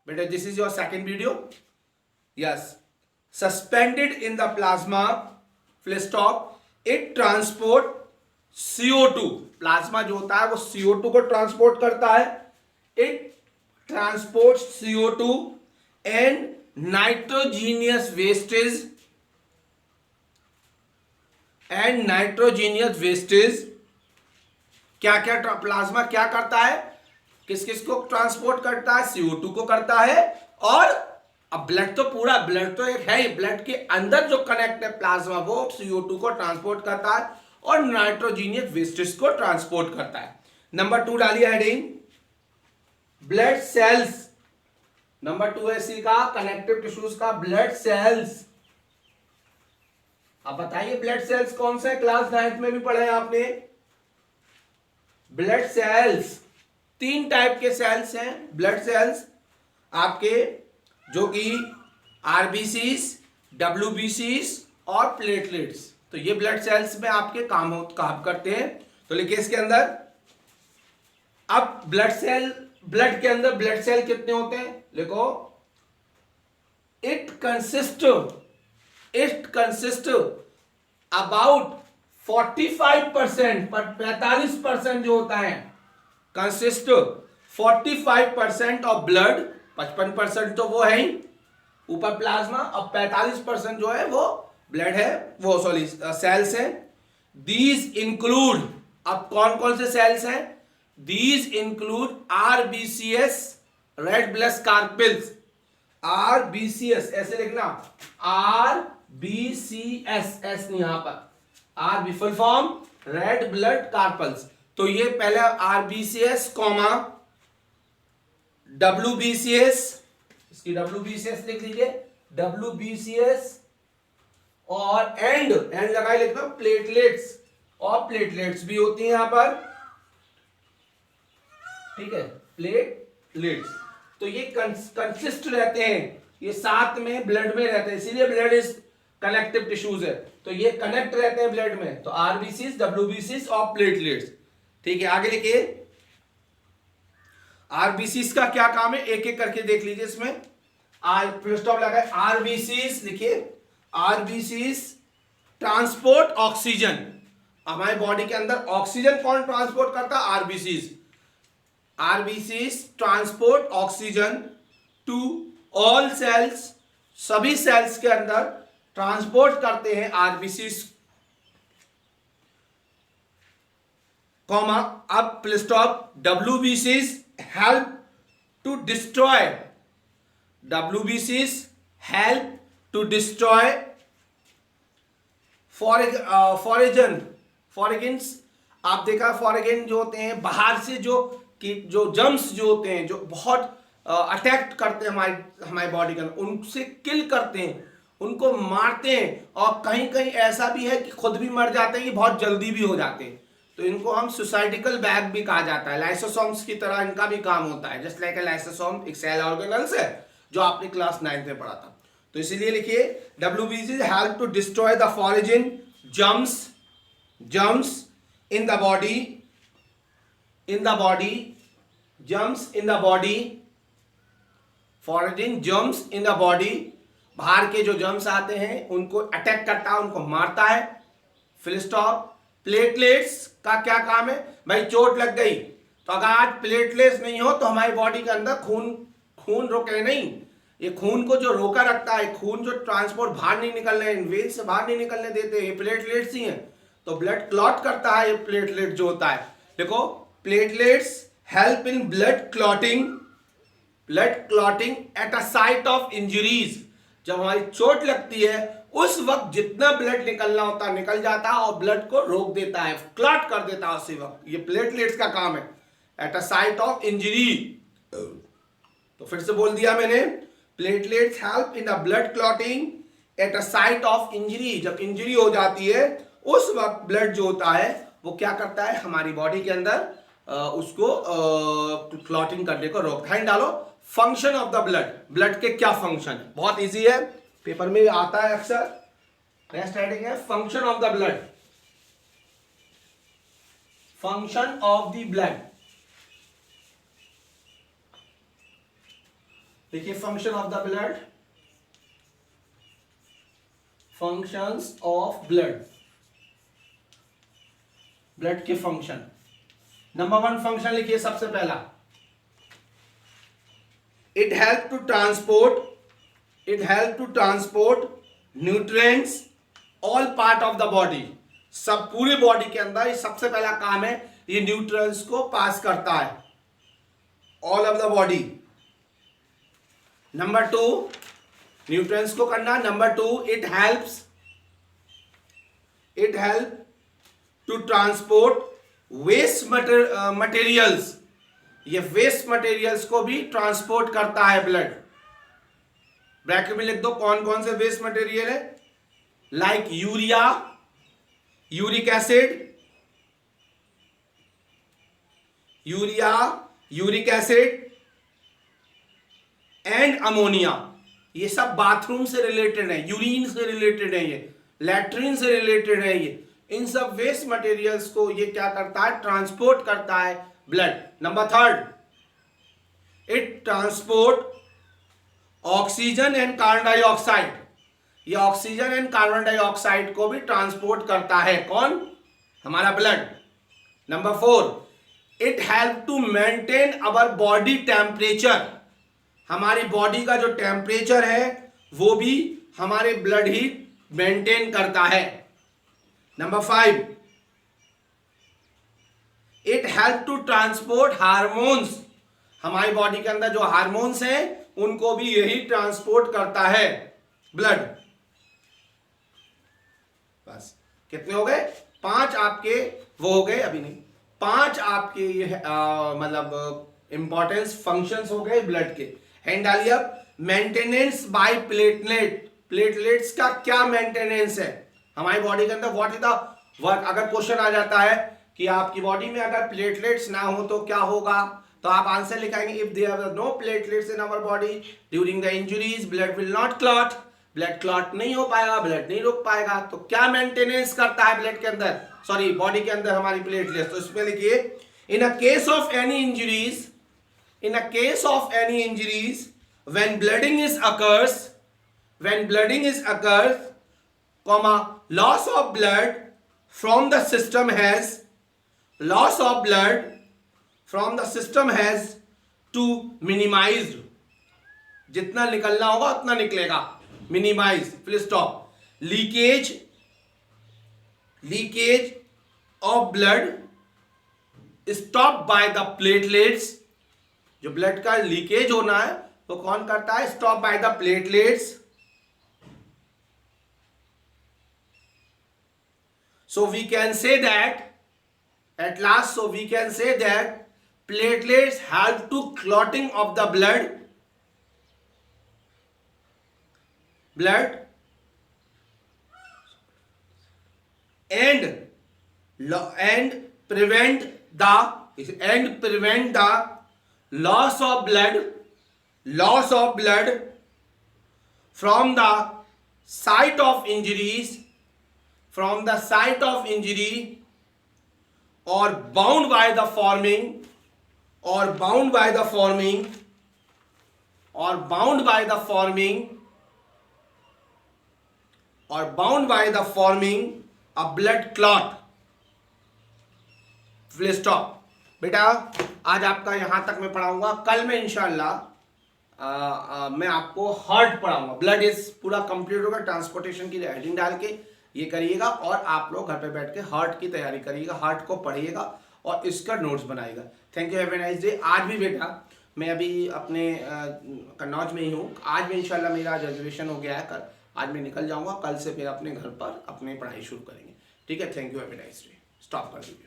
बेटा this is your second video. Yes, suspended in the plasma, full stop. It transport CO2. Plasma जो होता है वो CO2 को ट्रांसपोर्ट करता है. It transport CO2 and nitrogenous wastage क्या क्या प्लाज्मा क्या करता है, किस किस को ट्रांसपोर्ट करता है, CO2 को करता है. और अब ब्लड तो पूरा ब्लड तो एक है ही, ब्लड के अंदर जो कनेक्ट है प्लाज्मा वो CO2 को ट्रांसपोर्ट करता है और नाइट्रोजीनियस वेस्टेज को ट्रांसपोर्ट करता है. नंबर 2 डालिए हेडिंग, ब्लड सेल्स. नंबर 2 है सी का कनेक्टिव टिश्यूज का ब्लड सेल्स. अब बताइए ब्लड सेल्स कौन से, क्लास 9th में भी पढ़े हैं आपने. ब्लड सेल्स 3 टाइप के सेल्स हैं. ब्लड सेल्स आपके जो कि आरबीसीज, डब्ल्यूबीसीज और प्लेटलेट्स. तो ये ब्लड सेल्स में आपके काम करते हैं. तो लिखिए इसके अंदर. अब ब्लड के अंदर ब्लड सेल कितने होते हैं, लिखो. इट कंसिस्ट अबाउट 45%, पर 45% जो होता है कंसिस्ट 45% ऑफ ब्लड. 55% तो वो है ही ऊपर प्लाज्मा, और 45% जो है वो ब्लड है, वो सॉरी सेल्स है. दीज इंक्लूड, अब कौन कौन से सेल्स हैं, these include RBCS, red blood carpels. RBCS ऐसे लिखना, RBCS, एस नहीं यहां पर, RB full form red blood carpals. तो ये पहले RBCS कॉमा WBCS, इसकी WBCS लिख लीजिए, WBCS और एंड लगाए लिखना प्लेटलेट्स, और प्लेटलेट्स भी होती हैं यहां पर. ठीक है, प्लेटलेट्स. तो ये कंसिस्ट रहते हैं, ये साथ में ब्लड में रहते हैं, इसीलिए ब्लड इज कनेक्टिव टिश्यूज है. तो ये कनेक्ट रहते हैं ब्लड में. तो आरबीसीज, डब्ल्यूबीसीज और प्लेटलेट्स. ठीक है, आगे लिखिए. आरबीसीज का क्या काम है, एक एक करके देख लीजिए. इसमें फुल स्टॉप लगा है. आरबीसीज लिखिए. RBCs transport oxygen. हमारे बॉडी के अंदर ऑक्सीजन कौन ट्रांसपोर्ट करता है, RBCs. RBCs transport oxygen to all cells, सभी सेल्स के अंदर ट्रांसपोर्ट करते हैं RBCs कॉमा. अब full stop. WBCs help to destroy, WBCs help to destroy foreigns. आप देखा फॉरेगन जो होते हैं बाहर से जो जम्स जो होते हैं, जो बहुत अटैक करते हैं हमारे बॉडी के अंदर, उनसे किल करते हैं, उनको मारते हैं. और कहीं कहीं ऐसा भी है कि खुद भी मर जाते हैं, कि बहुत जल्दी भी हो जाते हैं. तो इनको हम सुसाइडिकल बैग भी कहा जाता है. लाइसोसोम्स की तरह इनका भी काम होता है. जस्ट लाइक ए लाइसोसोम एक सेल ऑर्गेनल्स है जो आपने क्लास 9th में पढ़ा था. तो इसीलिए लिखिए WBC help to destroy the foreign germs in the body, germs in the body, foreign germs in the body. बाहर के जो जर्म्स आते हैं उनको अटैक करता है, उनको मारता है. Full stop. प्लेटलेट्स का क्या काम है, भाई चोट लग गई तो अगर आज प्लेटलेट्स नहीं हो तो हमारी बॉडी के अंदर खून रोके नहीं. ये खून को जो रोका रखता है, खून जो ट्रांसपोर्ट बाहर नहीं निकलने, वेन से बाहर नहीं निकलने देते, ये प्लेटलेट्स ही हैं. तो ब्लड क्लॉट करता है ये प्लेटलेट जो होता है. देखो platelets help in blood clotting at a site of injuries. जब हमारी चोट लगती है उस वक्त जितना ब्लड निकलना होता है निकल जाता है और ब्लड को रोक देता है, क्लॉट कर देता है उसी वक्त. ये प्लेटलेट्स का काम है, at a site of injury. तो फिर से बोल दिया मैंने, platelets help in the blood clotting at a site of injury. जब इंजरी हो जाती है उस वक्त ब्लड जो होता है वो क्या करता है, हमारी बॉडी के अंदर उसको क्लॉटिंग करने को रोकता है. डालो फंक्शन ऑफ द ब्लड के क्या फंक्शन है, बहुत इजी है, पेपर में आता है अक्सर. नेक्स्ट हेडिंग है function of the blood. Function of the blood. देखिए function of the blood, functions of blood, blood के फंक्शन। नंबर 1 फंक्शन लिखिए सबसे पहला, it help to transport nutrients all part of the body. सब पूरे body के अंदर ये सबसे पहला काम है, ये न्यूट्रिएंट्स को पास करता है all of the body. Number 2 nutrients को करना। Number 2 it help to transport waste materials, ये वेस्ट मटेरियल्स को भी ट्रांसपोर्ट करता है ब्लड। ब्रैकेट में लिख दो कौन कौन से वेस्ट मटेरियल है, like urea, uric acid and ammonia. ये सब बाथरूम से रिलेटेड है, यूरिन से रिलेटेड है, ये लैट्रिन से रिलेटेड है। ये इन सब वेस्ट मटेरियल्स को ये क्या करता है, ट्रांसपोर्ट करता है blood. Number 3 it transport oxygen and carbon dioxide, ये ऑक्सीजन एंड कार्बन डाइऑक्साइड को भी ट्रांसपोर्ट करता है कौन, हमारा blood. Number 4 it help to maintain our body temperature, हमारी बॉडी का जो टेम्परेचर है वो भी हमारे ब्लड ही मेंटेन करता है। Number 5 it help to transport hormones, हमारी बॉडी के अंदर जो हार्मोन्स हैं उनको भी यही ट्रांसपोर्ट करता है ब्लड। बस कितने हो गए, 5 आपके वो हो गए, अभी नहीं, 5 आपके ये मतलब इंपॉर्टेंस फंक्शंस हो गए ब्लड के। हैंड डालिए अब, मेंटेनेंस बाय प्लेटलेट, प्लेटलेट्स का क्या मेंटेनेंस है हमारी बॉडी के अंदर, व्हाट इज द वर्क। अगर क्वेश्चन आ जाता है कि आपकी बॉडी में अगर प्लेटलेट्स ना हो तो क्या होगा, तो आप आंसर लिखाएंगे, if there are no platelets in our body during the injuries blood will not clot, blood clot नहीं हो पाएगा, ब्लड नहीं रुक पाएगा। तो क्या मेंटेनेंस करता है ब्लड के अंदर, सॉरी बॉडी के अंदर हमारी प्लेटलेट्स, तो इसमें लिखिए in a case of any injuries when blooding is occurs comma loss of blood from the system has to minimized, जितना निकलना होगा उतना निकलेगा, minimise, full stop. Leakage of blood stop by the platelets, जो blood का leakage होना है वो कौन करता है, stop by the platelets. So we can say that at last, platelets help to clotting of the blood and prevent the loss of blood from the site of injury or bound by the forming a blood clot, full stop। बेटा आज आपका यहां तक मैं पढ़ाऊंगा, कल मैं इंशाल्लाह मैं आपको हार्ट पढ़ाऊंगा। ब्लड इज पूरा कंप्लीट होगा, ट्रांसपोर्टेशन की हेडिंग डाल के ये करिएगा और आप लोग घर पे बैठ के हार्ट की तैयारी करिएगा, हार्ट को पढ़िएगा और इसका नोट्स बनाइएगा। Thank you, have a nice day. आज भी बेटा मैं अभी अपने कन्नौज में ही हूँ, आज में इंशाल्लाह मेरा रिजर्वेशन हो गया है, आज मैं निकल जाऊंगा, कल से फिर अपने घर पर अपनी पढ़ाई शुरू करेंगे। ठीक है, thank you, have a nice day. Stop कर दीजिए।